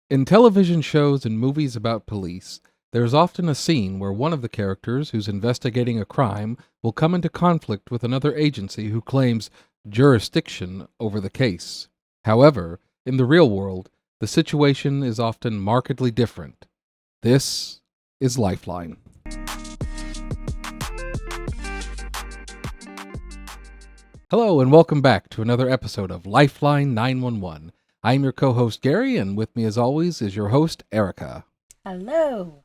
In television shows and movies about police, there's often a scene where one of the characters who's investigating a crime will come into conflict with another agency who claims jurisdiction over the case. However, in the real world, the situation is often markedly different. This is Lifeline. Hello, and welcome back to another episode of Lifeline 911. I'm your co host, Gary, and with me, as always, is your host, Erica. Hello.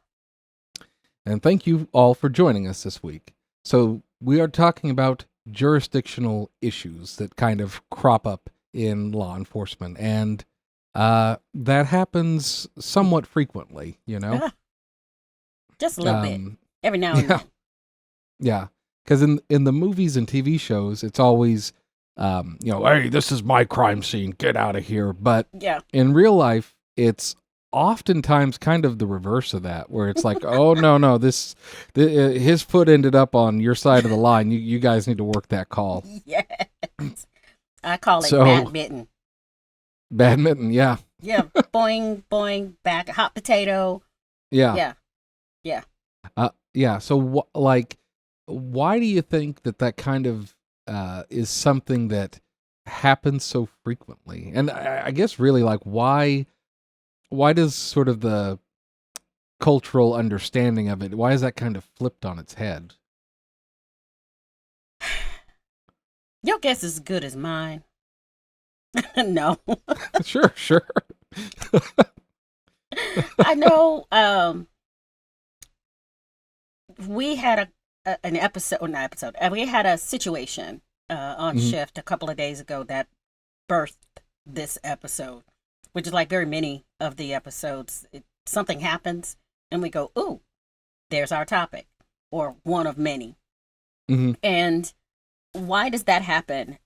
And thank you all for joining us this week. So, we are talking about jurisdictional issues that kind of crop up in law enforcement, and that happens somewhat frequently, you know? Just a little bit. Every now and Yeah, then. yeah. Because in the movies and TV shows, it's always, hey, this is my crime scene, get out of here. But Yeah. in real life, it's oftentimes kind of the reverse of that, where it's like, oh no, his foot ended up on your side of the line. You guys need to work that call. Yes. I call it So badminton. badminton, yeah, Yeah. Boing, boing, back, hot potato. yeah, Yeah. Yeah. yeah. So why do you think that kind of is something that happens so frequently? And I guess really, like, why does sort of the cultural understanding of it, why is that kind of flipped on its head? Your guess is as good as mine. No. Sure. I know we had an episode, not episode, we had a situation on Mhm. shift a couple of days ago that birthed this episode, which is like very many of the episodes. Something happens and we go, ooh, there's our topic, or one of many. Mhm. And why does that happen?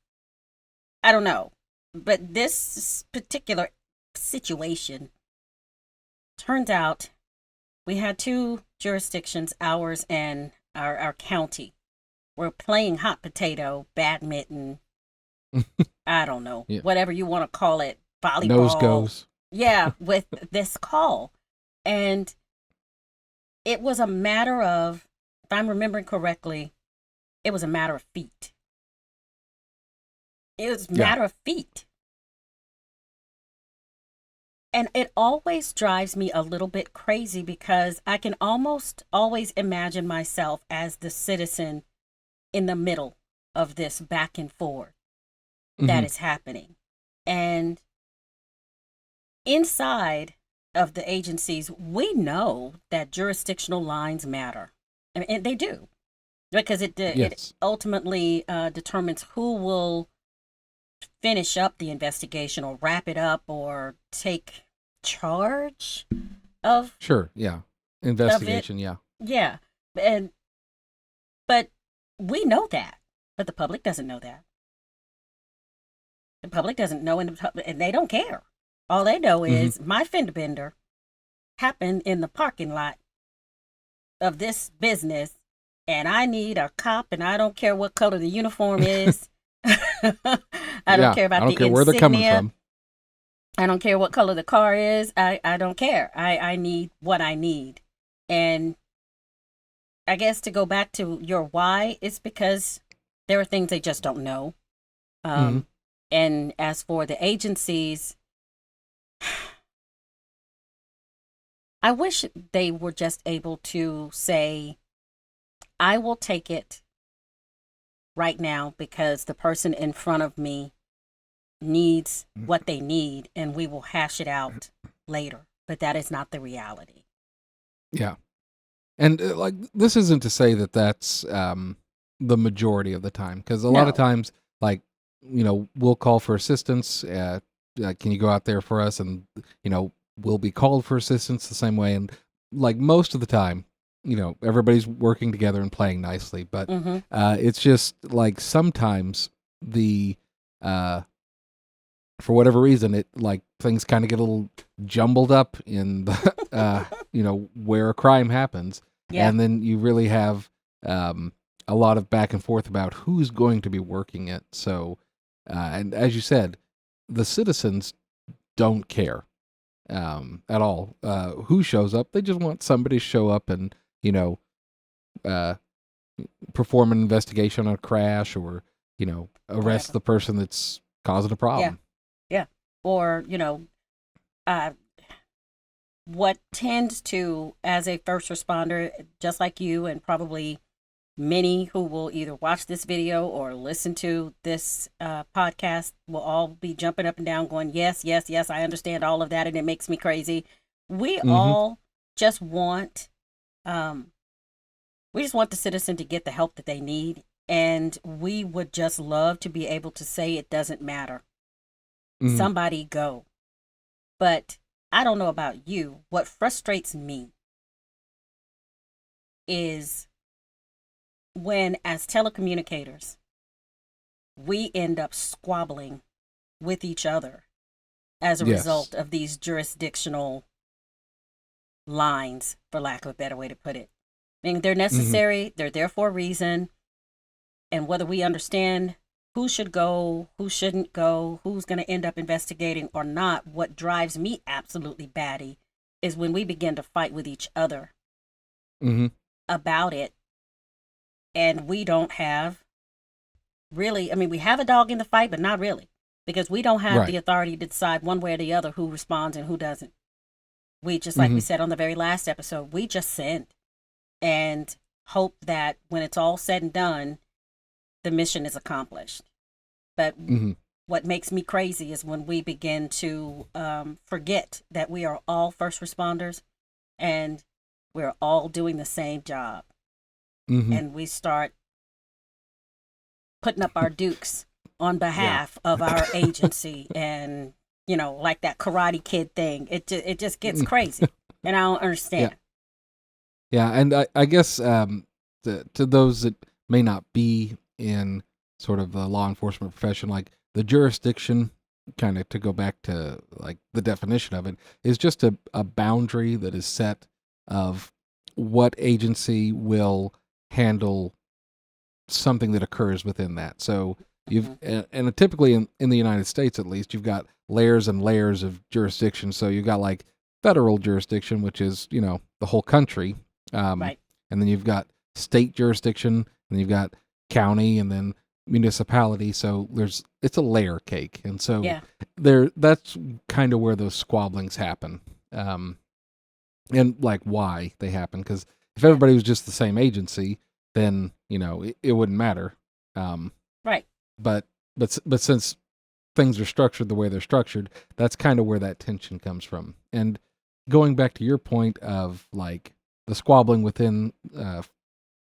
I don't know. But this particular situation turns out we had two jurisdictions, ours and our county. We're playing hot potato, badminton, I don't know, Yeah. whatever you want to call it, Nose volleyball. goes. Yeah, with this call. And it was a matter of, if I'm remembering correctly, it was a matter of feet. It was a Yeah. matter of feet. And it always drives me a little bit crazy because I can almost always imagine myself as the citizen in the middle of this back and forth that Mhm. is happening. And inside of the agencies, we know that jurisdictional lines matter. And they do, because it Yes. ultimately determines who will finish up the investigation or wrap it up or take charge of Sure. Yeah. it. Investigation. Yeah. Yeah. And but we know that, but the public doesn't know that. The public doesn't know, and they don't care. All they know Mhm. is my fender bender happened in the parking lot of this business, and I need a cop, and I don't care what color the uniform is. I don't Yeah. care I about don't the care where they're coming insignia. from. I don't care what color the car is. I don't care. I need what I need. And I guess to go back to your why, it's because there are things they just don't know. Mhm. Um, and as for the agencies, I wish they were just able to say, I will take it right now because the person in front of me needs what they need and we will hash it out later. But that is not the reality. Yeah. And like, this isn't to say that that's the majority of the time, because a lot of No. times, like, we'll call for assistance. Can you go out there for us? And we'll be called for assistance the same way. And like most of the time, everybody's working together and playing nicely. But Mm-hmm. it's just like sometimes the for whatever reason, it like things kind of get a little jumbled up in the where a crime happens, Yeah. and then you really have a lot of back and forth about who's going to be working it. So and as you said, the citizens don't care. at all. Who shows up? They just want somebody to show up and, you know, uh, perform an investigation on a crash, or, arrest Whatever. the person that's causing a Yeah. problem. Yeah. Or, uh, what tends to, as a first responder, just like you, and probably many who will either watch this video or listen to this podcast, will all be jumping up and down going, yes, yes, yes, I understand all of that, and it makes me crazy. We Mm-hmm. all just want, um, we just want the citizen to get the help that they need. And we would just love to be able to say it doesn't matter. Mm-hmm. Somebody go. But I don't know about you. What frustrates me is when, as telecommunicators, we end up squabbling with each other as a Yes. result of these jurisdictional lines, for lack of a better way to put it. I mean, they're Mm-hmm. necessary, they're there for a reason, and whether we understand who should go, who shouldn't go, who's going to end up investigating or not, what drives me absolutely batty is when we begin to fight with each other Mm-hmm. about it, and we don't have really, I mean, we have a dog in the fight, but not really, because we don't have Right. the authority to decide one way or the other who responds and who doesn't. We just, like we Mm-hmm. said on the very last episode, we just send and hope that when it's all said and done, the mission is accomplished. But Mm-hmm. what makes me crazy is when we begin to forget that we are all first responders and we're all doing the same job. Mm-hmm. And we start putting up our dukes on Yeah. behalf of our agency, and like that Karate Kid thing, it just gets crazy, and I don't Yeah. understand. Yeah, and I guess, to those that may not be in sort of the law enforcement profession, like the jurisdiction, kind of to go back to like the definition of it, is just a boundary that is set of what agency will handle something that occurs within that. So Mhm. and typically in the United States, at least, you've got layers and layers of jurisdiction. So you've got like federal jurisdiction, which is, the whole country. Right. And then you've got state jurisdiction, and you've got county, and then municipality. So it's a layer cake. And so Yeah. that's kind of where those squabblings happen. Um, and like why they happen. Because if Yeah. everybody was just the same agency, then it wouldn't matter. Um, Right. but but since things are structured the way they're structured, that's kind of where that tension comes from. And going back to your point of like the squabbling within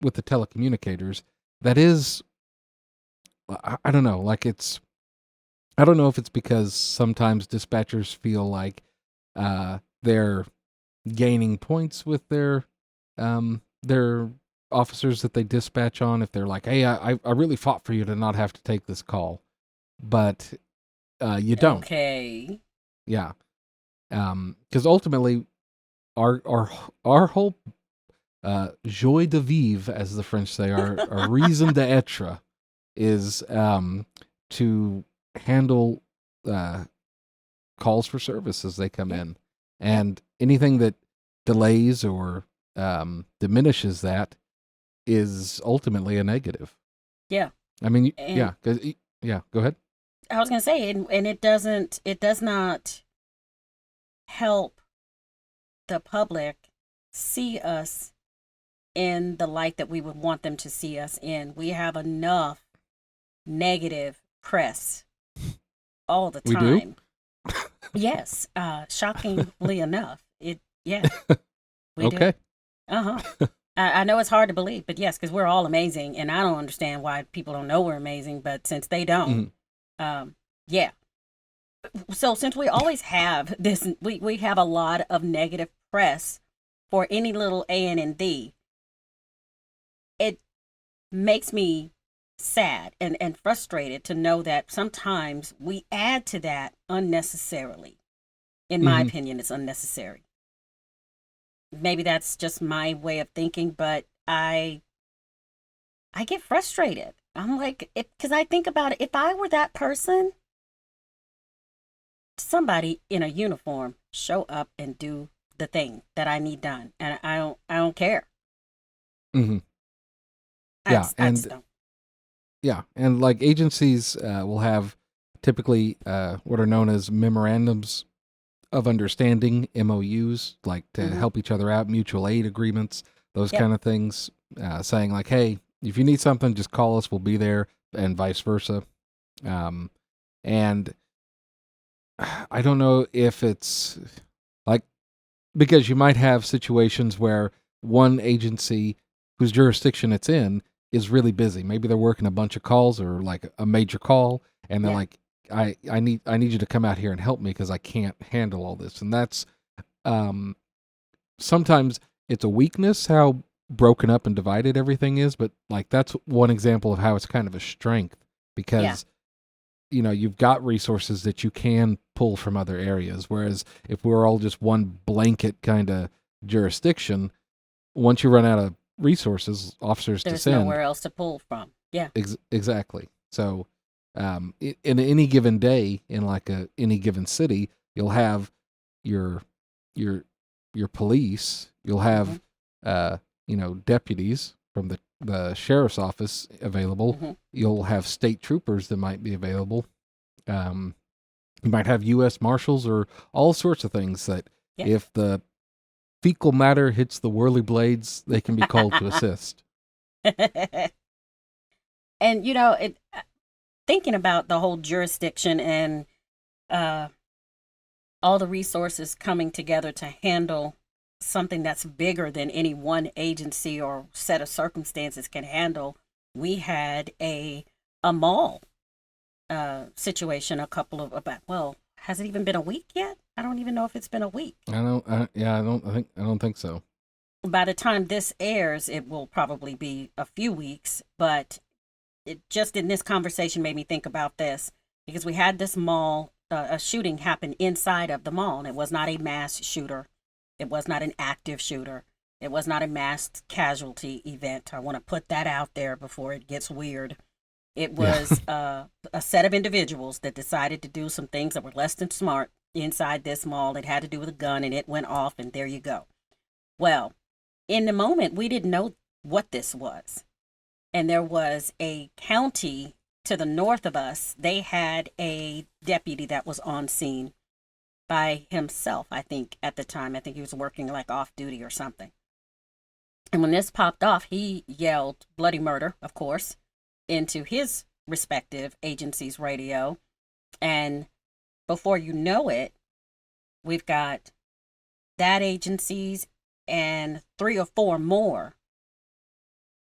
with the telecommunicators, that is, I don't know, like I don't know if it's because sometimes dispatchers feel like they're gaining points with their officers that they dispatch on, if they're like, hey, I really fought for you to not have to take this call, but you don't. Okay. Yeah. Because ultimately our whole joie de vivre, as the French say, our reason d'etre is to handle uh, calls for service as they come Yeah. in, Yeah. and anything that delays or diminishes that is ultimately a negative. Yeah. I mean, And yeah, yeah. Go ahead. I was gonna say, and it does not help the public see us in the light that we would want them to see us in. We have enough negative press all the We do. time. Yes, shockingly enough, yeah, we do. Okay. Uh-huh. I know it's hard to believe, but yes, because we're all amazing, and I don't understand why people don't know we're amazing, but since they don't, Mhm. um, yeah. So since we always have this, we have a lot of negative press for any little A and D. It makes me sad and frustrated to know that sometimes we add to that unnecessarily. In my Mhm. opinion, it's unnecessary. Maybe that's just my way of thinking, but I get frustrated. I'm like, because I think about it. If I were that person, somebody in a uniform show up and do the thing that I need done, and I don't care. Hmm. Yeah, I just don't. and like agencies will have typically what are known as memorandums of understanding, MOUs, like to Hmm. help each other out, mutual aid agreements, those Yep. kind of things, saying like, hey, if you need something, just call us, we'll be there, and vice versa. Um, and I don't know if it's like, because you might have situations where one agency whose jurisdiction it's in is really busy. Maybe they're working a bunch of calls or like a major call, and they're Yeah. like, I need you to come out here and help me because I can't handle all this. And that's um, sometimes it's a weakness how broken up and divided everything is, but like that's one example of how it's kind of a strength Yeah. because you've got resources that you can pull from other areas. Whereas if we're all just one blanket kind of jurisdiction, once you run out of resources, officers to There's send, nowhere else to pull from. Yeah. exactly. So, in any given day in like any given city, you'll have your your your police, you'll Hmm. have deputies from the sheriff's office available. Hmm. You'll have state troopers that might be available. Um, you might have U.S. Marshals or all sorts of things that Yeah. if the fecal matter hits the whirly blades, they can be called to assist. And thinking about the whole jurisdiction and uh, all the resources coming together to handle something that's bigger than any one agency or set of circumstances can handle. We had a mall situation a couple of about well, has it even been a week yet? I don't even know if it's been a week. I don't. Yeah, I don't think so. By the time this airs, it will probably be a few weeks, but it just in this conversation made me think about this because we had this mall, a shooting happened inside of the mall, and it was not a mass shooter. It was not an active shooter. It was not a mass casualty event. I want to put that out there before it gets weird. It Yeah. was a set of individuals that decided to do some things that were less than smart inside this mall. It had to do with a gun, and it went off, and there you go. Well, in the moment, we didn't know what this was, and there was a county to the north of us. They had a deputy that was on scene by himself, I think, at the time. I think he was working like off duty or something. And when this popped off, he yelled bloody murder, of course, into his respective agency's radio. And before you know it, we've got that agency's and three or four more,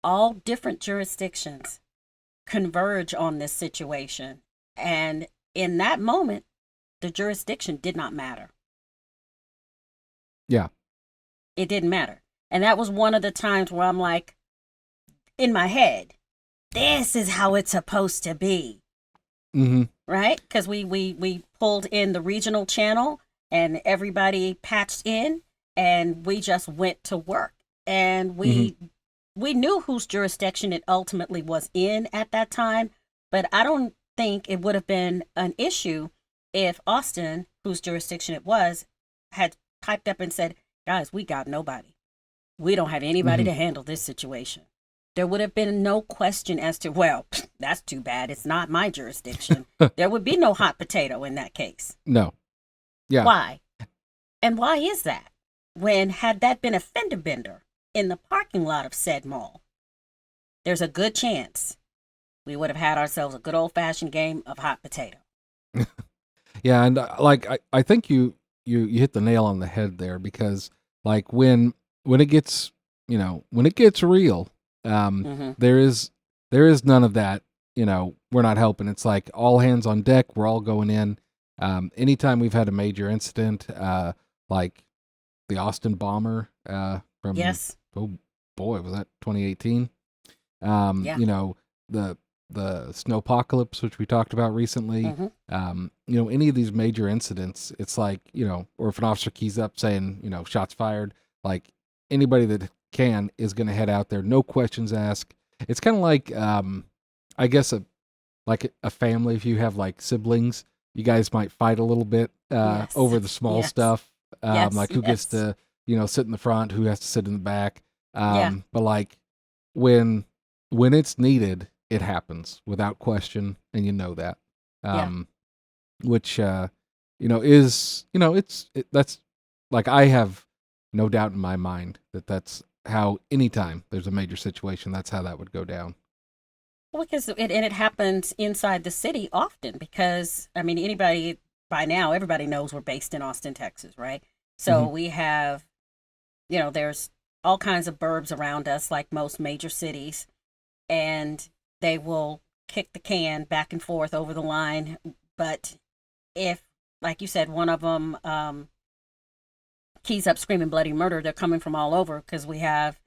all different jurisdictions, converge on this situation. And in that moment, the jurisdiction did not matter. Yeah. It didn't matter. And that was one of the times where I'm like, in my head, this is how it's supposed to be. Mm-hmm. Right? Because we pulled in the regional channel and everybody patched in and we just went to work. And Mm-hmm. we knew whose jurisdiction it ultimately was in at that time, but I don't think it would have been an issue if Austin, whose jurisdiction it was, had piped up and said, guys, we got nobody. We don't have anybody Mm-hmm. to handle this situation. There would have been no question as to, well, that's too bad. It's not my jurisdiction. There would be no hot potato in that case. No. Yeah. Why? And why is that? When had that been a fender bender in the parking lot of said mall, there's a good chance we would have had ourselves a good old fashioned game of hot potato. Yeah, and like I think you hit the nail on the head there because like when it gets when it gets real, Mm-hmm. there is none of that. We're not helping. It's like all hands on deck. We're all going in. Anytime we've had a major incident, like the Austin bomber, from Yes. oh boy, was that 2018? Yeah. The snowpocalypse, which we talked about recently. Mm-hmm. Any of these major incidents, it's like, or if an officer keys up saying, shots fired, like anybody that can is going to head out there, no questions asked. It's kind of like, I guess like a family, if you have like siblings, you guys might fight a little bit Yes. over the small Yes. stuff, Yes. like who gets Yes. to sit in the front, who has to sit in the back. Yeah. But like when it's needed, it happens without question, and you know that. Yeah. Um, which is that's like I have no doubt in my mind that that's how anytime there's a major situation, that's how that would go down. Well, because it happens inside the city often because, I mean, anybody by now, everybody knows we're based in Austin, Texas, right? So Hmm. we have, there's all kinds of burbs around us, like most major cities, and they will kick the can back and forth over the line. But if, like you said, one of them keys up screaming bloody murder, they're coming from all over because we have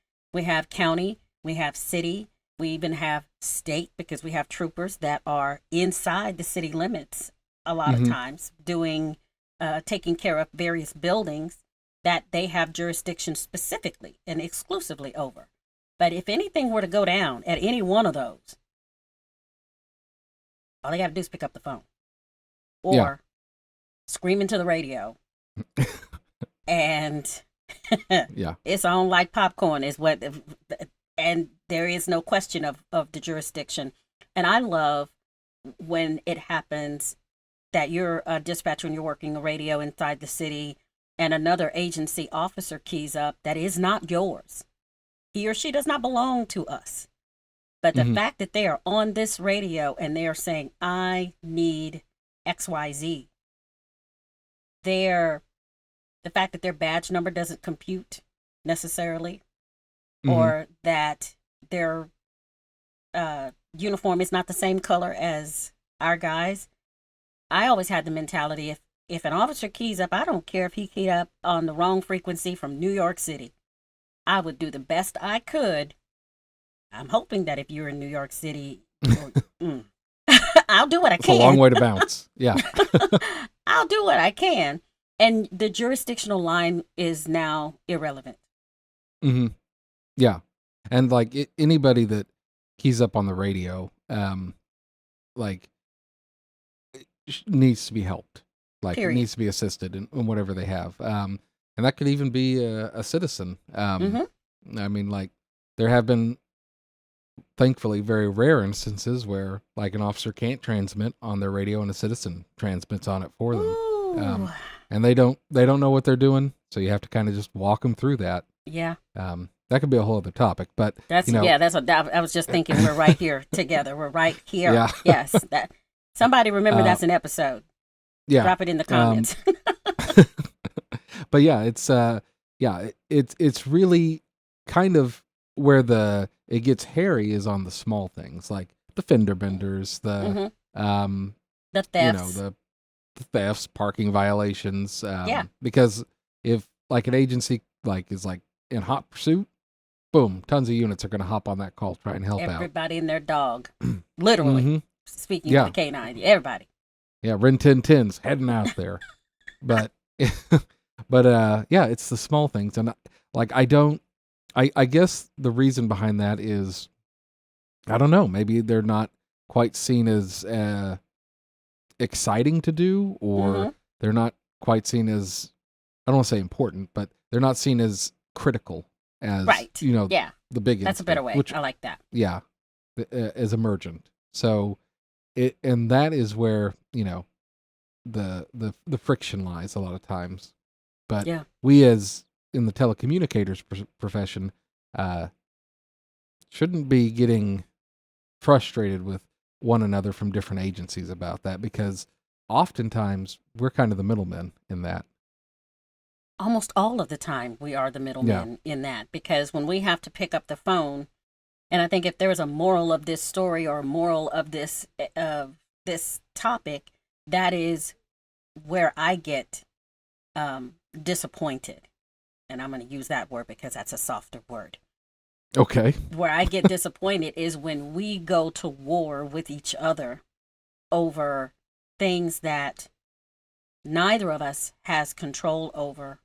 county, we have city, we even have state because we have troopers that are inside the city limits a lot of Hmm. times doing taking care of various buildings that they have jurisdiction specifically and exclusively over. But if anything were to go down at any one of those, all they got to do is pick up the phone Yeah. or scream into the radio, and Yeah. it's on like popcorn is what, and there is no question of the jurisdiction. And I love when it happens that you're a dispatcher and you're working the radio inside the city and another agency officer keys up that is not yours. He or she does not belong to us. But the Hmm. fact that they are on this radio and they are saying, I need XYZ, they're the fact that their badge number doesn't compute necessarily, Hmm. or that their uniform is not the same color as our guys. I always had the mentality, if an officer keys up, I don't care if he keyed up on the wrong frequency from New York City. I would do the best I could. I'm hoping that if you're in New York City, mm, I'll do what I It's a long can. way to bounce. Yeah. I'll do what I can. And the jurisdictional line is now irrelevant. Hmm. Yeah. And like anybody that keys up on the radio, like needs to be helped, like Period. needs to be assisted in whatever they have. And that could even be a citizen. Mm-hmm. I mean, like there have been, thankfully, very rare instances where like an officer can't transmit on their radio and a citizen transmits on it for them. Ooh. Um, and they don't know what they're doing, so you have to kind of just walk them through that. Yeah. That could be a whole other topic, but That's you know, yeah. That's what I was just thinking. We're right here together. We're right here. yeah, Yes. That somebody remember uh, that's an episode. yeah. Drop it in the Um, comments. but yeah, it's really kind of where it gets hairy is on the small things like the fender benders, Hmm. um, The you know, thefts. the thefts, parking violations, Yeah. because if like an agency like is like in hot pursuit, boom, tons of units are going to hop on that call, try and help out. Everybody and their dog. Literally. Hmm. Speaking of the Yeah, canine, everybody. yeah, Rin Tin Tins heading out there, but but yeah, it's the small things, and like I don't, I guess the reason behind that is I don't know, maybe they're not quite seen as exciting to do, or Hmm. they're not quite seen as, I don't want to say important, but they're not seen as critical as Right. Yeah. the big That's a better incident, way. which I like that. yeah, as emergent. So and that is where the friction lies a lot of times. But Yeah. we, as in the telecommunicators profession, uh, shouldn't be getting frustrated with one another from different agencies about that, because oftentimes we're kind of the middlemen in that. Almost all of the time, we are the Yeah. middlemen in that because when we have to pick up the phone, and I think if there was a moral of this story or a moral of this topic, that is where I get disappointed. And I'm going to use that word because that's a softer word. Okay. Where I get disappointed is when we go to war with each other over things that neither of us has control over,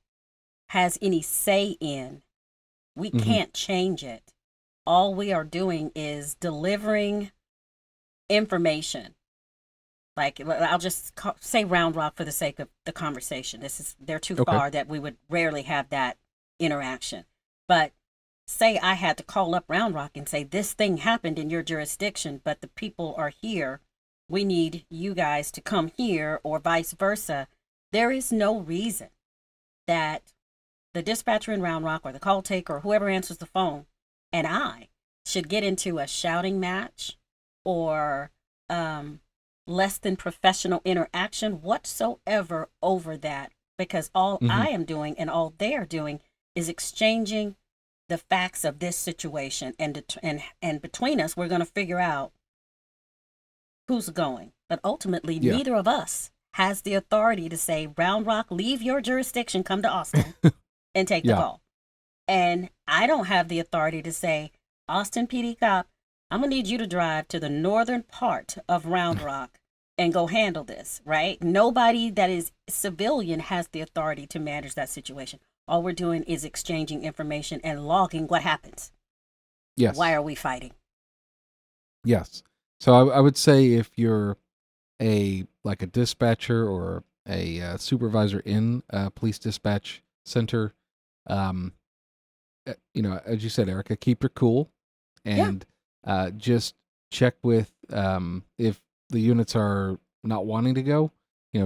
has any say in. We Hmm. can't change it. All we are doing is delivering information Like I'll just say Round Rock for the sake of the conversation. They're too Okay. far that we would rarely have that interaction. But say I had to call up Round Rock and say this thing happened in your jurisdiction, but the people are here. We need you guys to come here, or vice versa. There is no reason that the dispatcher in Round Rock or the call taker or whoever answers the phone and I should get into a shouting match or less than professional interaction whatsoever over that, because all Hmm. I am doing and all they are doing is exchanging the facts of this situation, and between us we're going to figure out who's going. But ultimately, Yeah. neither of us has the authority to say, Round Rock, leave your jurisdiction, come to Austin and take the Yeah. call. And I don't have the authority to say, Austin PD cop, I'm going to need you to drive to the northern part of Round Rock and go handle this, right? Nobody that is civilian has the authority to manage that situation. All we're doing is exchanging information and logging what happens. Why Yes. are we fighting? Yes. So I would say if you're a dispatcher or a supervisor in a police dispatch center, um, as you said, Erica, keep your cool Yeah, and just check with if the units are not wanting to go.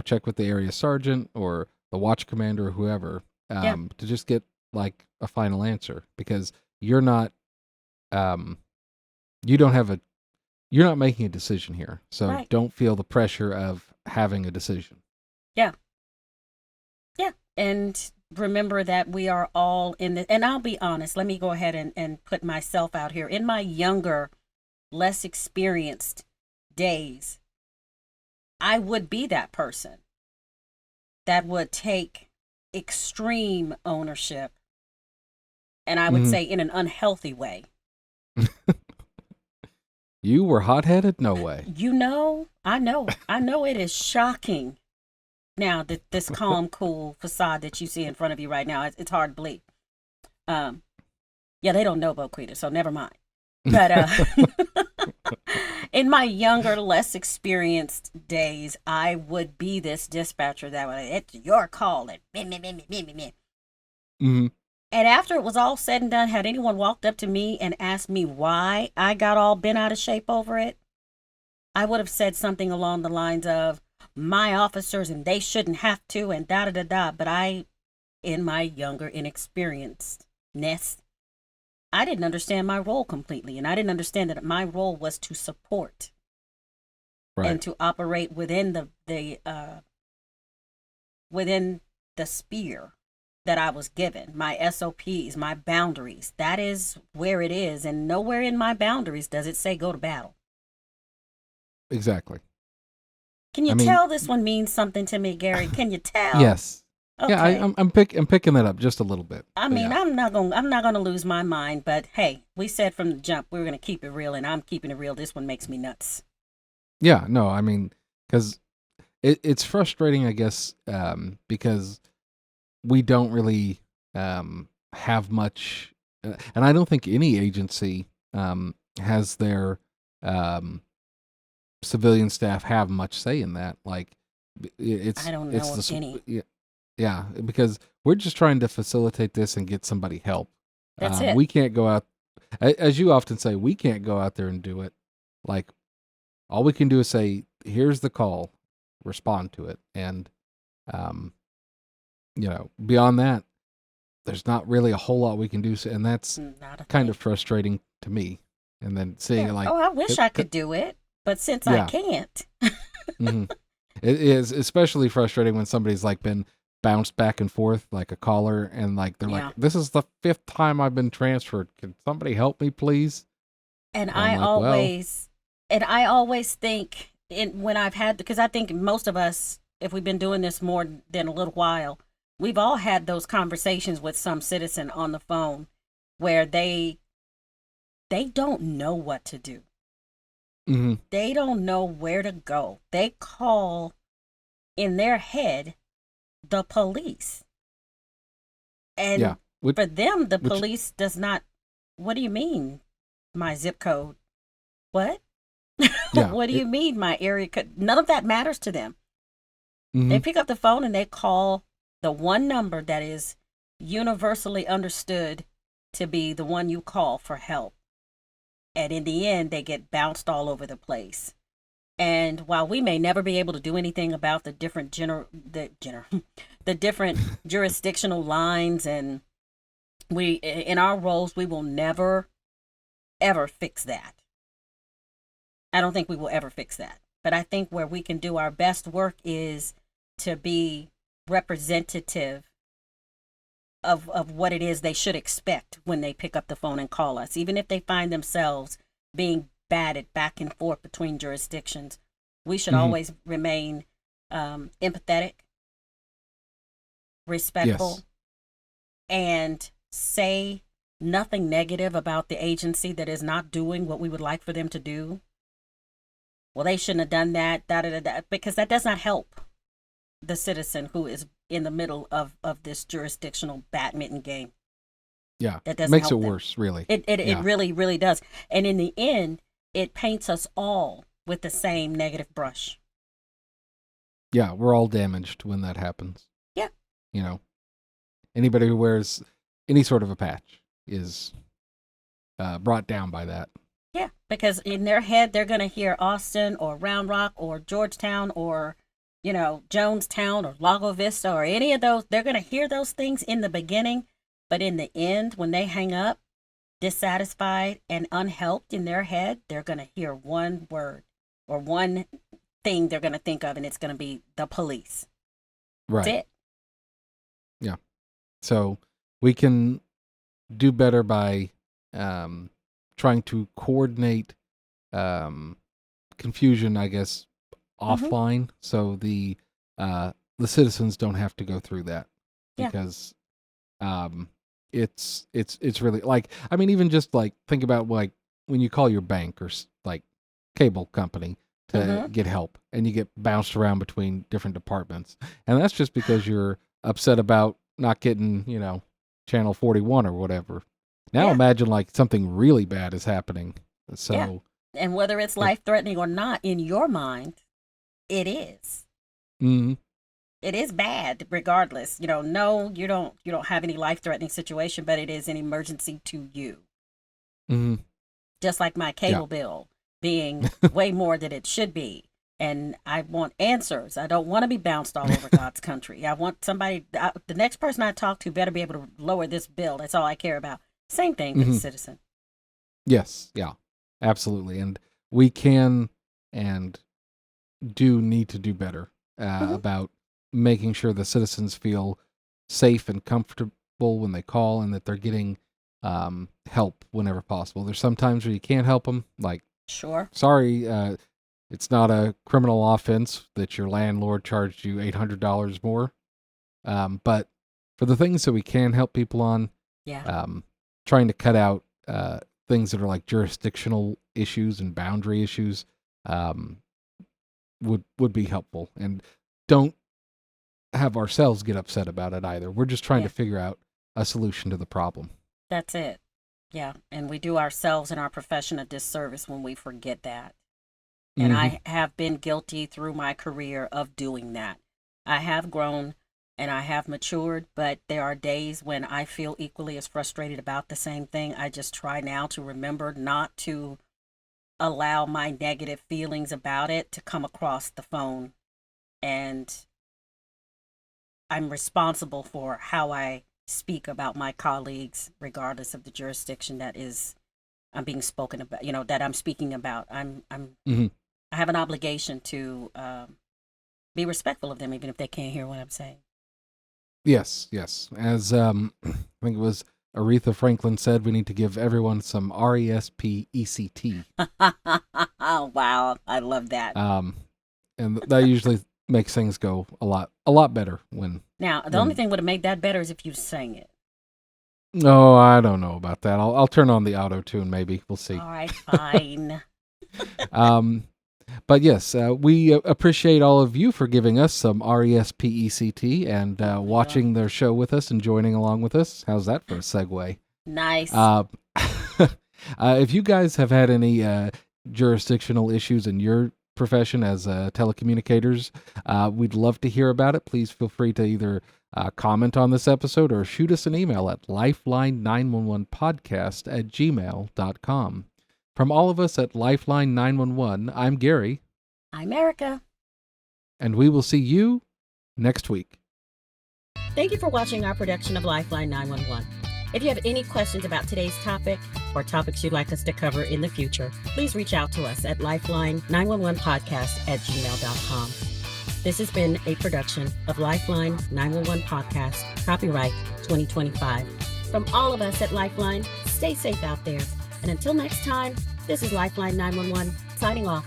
Check with the area sergeant or the watch commander or whoever yeah, to just get like a final answer because you're not um, you don't have a you're not making a decision here, so right. don't feel the pressure of having a decision. Yeah, yeah. And remember that we are all in the, and I'll be honest, let me go ahead and put myself out here. In my younger, less experienced days, I would be that person that would take extreme ownership, and I would Hmm. say in an unhealthy way. You were hot headed? No way. I know it is shocking now that this calm, cool facade that you see in front of you right now, it's hard to believe. Um, yeah, they don't know about Quita, so never mind. But in my younger, less experienced days, I would be this dispatcher that would, it's your call, and meh, meh, meh, meh, meh, meh, meh. Hmm. And after it was all said and done, had anyone walked up to me and asked me why I got all bent out of shape over it, I would have said something along the lines of, my officers and they shouldn't have to, and da da da da. But in my younger inexperiencedness, I didn't understand my role completely. And I didn't understand that my role was to support Right. and to operate within within the sphere that I was given, my SOPs, my boundaries. That is where it is, and nowhere in my boundaries does it say go to battle. Exactly. Can you I mean, tell this one means something to me, Gary? Can you tell? yes. Yeah, Okay. I'm picking that up just a little bit. I But mean, yeah. I'm not gonna lose my mind, but hey, we said from the jump we were gonna keep it real, and I'm keeping it real. This one makes me nuts. Yeah, no, I mean, cuz it's frustrating I guess because we don't really have much and I don't think any agency has their um civilian staff have much say in that. Like I don't it's know of the any. yeah, yeah, because we're just trying to facilitate this and get somebody help. That's it. We can't go out, as you often say, we can't go out there and do it. Like all we can do is say, "Here's the call, respond to it," and um, beyond that, there's not really a whole lot we can do. And that's Not a kind of thing. frustrating to me. And then seeing Yeah. it like, Oh, I wish I could do it, but since I yeah. can't, Hmm. It is especially frustrating when somebody's like been bounced back and forth like a caller and like they're yeah. like, "This is the fifth time I've been transferred. Can somebody help me, please?" And And I'm like, "Well, I always think when I've had, because I think most of us, if we've been doing this more than a little while, we've all had those conversations with some citizen on the phone where they don't know what to do. hmm They don't know where to go. They call in their head the police. yeah." And Which for them, the which police does not, what do you mean, my zip code? What? Yeah. What do you mean my area could? None of that matters to them. They Mhm. pick up the phone and they call the one number that is universally understood to be the one you call for help. And in the end, they get bounced all over the place. And while we may never be able to do anything about the different the different jurisdictional lines, and we in our roles, we will never ever fix that. I don't think we will ever fix that. But I think where we can do our best work is to be representative of what it is they should expect when they pick up the phone and call us, even if they find themselves being batted back and forth between jurisdictions. We should Mhm. always remain empathetic, respectful, Yes. and say nothing negative about the agency that is not doing what we would like for them to do. Well, they shouldn't have done that, because that does not help the citizen who is in the middle of this jurisdictional badminton game. Yeah. That doesn't Makes it help them. worse, really. It Yeah. really, really does. And in the end, it paints us all with the same negative brush. Yeah, we're all damaged when that happens. Yeah. You know, anybody who wears any sort of a patch is brought down by that. Yeah. Because in their head, they're going to hear Austin or Round Rock or Georgetown or, Jonestown or Lago Vista or any of those. They're going to hear those things in the beginning. But in the end, when they hang up, dissatisfied and unhelped in their head, they're going to hear one word or one thing they're going to think of, and it's going to be the police. Right. That's it. Yeah. So we can do better by trying to coordinate confusion, I guess, offline, so the citizens don't have to go through that, Yeah. because it's really, like, I mean, even just like think about like when you call your bank or like cable company to get help, and you get bounced around between different departments, and that's just because you're upset about not getting channel 41 or whatever. Now Yeah. imagine like something really bad is happening. So Yeah. And whether it's life threatening or not, in your mind, it is. Mhm. It is bad, regardless. No, you don't have any life threatening situation, but it is an emergency to you. Mhm. Just like my cable bill being way more than it should be. And I want answers. I don't want to be bounced all over God's country. I want somebody, the next person I talk to better be able to lower this bill. That's all I care about. Same thing for the citizen. Yes, yeah, absolutely. And we can and do need to do better about making sure the citizens feel safe and comfortable when they call, and that they're getting help whenever possible. There's some times where you can't help them, like, Sure. sorry, it's not a criminal offense that your landlord charged you $800 more. But for the things that we can help people on, Yeah. trying to cut out things that are like jurisdictional issues and boundary issues would be helpful. And don't have ourselves get upset about it either. We're just trying to figure out a solution to the problem. That's it. Yeah. And we do ourselves and our profession a disservice when we forget that. And I have been guilty through my career of doing that. I have grown and I have matured, but there are days when I feel equally as frustrated about the same thing. I just try now to remember not to allow my negative feelings about it to come across the phone. And I'm responsible for how I speak about my colleagues, regardless of the jurisdiction that I'm being spoken about, that I'm speaking about. I have an obligation to be respectful of them, even if they can't hear what I'm saying. Yes. As I think it was Aretha Franklin said, we need to give everyone some RESPECT. Oh, wow. I love that. And that usually makes things go a lot better when. Now, the only thing would have made that better is if you sang it. No, I don't know about that. I'll turn on the auto tune. Maybe we'll see. All right, fine. But yes, we appreciate all of you for giving us some RESPECT and watching their show with us and joining along with us. How's that for a segue? Nice. If you guys have had any jurisdictional issues in your profession as telecommunicators, we'd love to hear about it. Please feel free to either comment on this episode or shoot us an email at lifeline911podcast@gmail.com. From all of us at Lifeline 911, I'm Gary. I'm Erica. And we will see you next week. Thank you for watching our production of Lifeline 911. If you have any questions about today's topic or topics you'd like us to cover in the future, please reach out to us at lifeline911podcast@gmail.com. This has been a production of Lifeline 911 Podcast, copyright 2025. From all of us at Lifeline, stay safe out there. And until next time, this is Lifeline 911 signing off.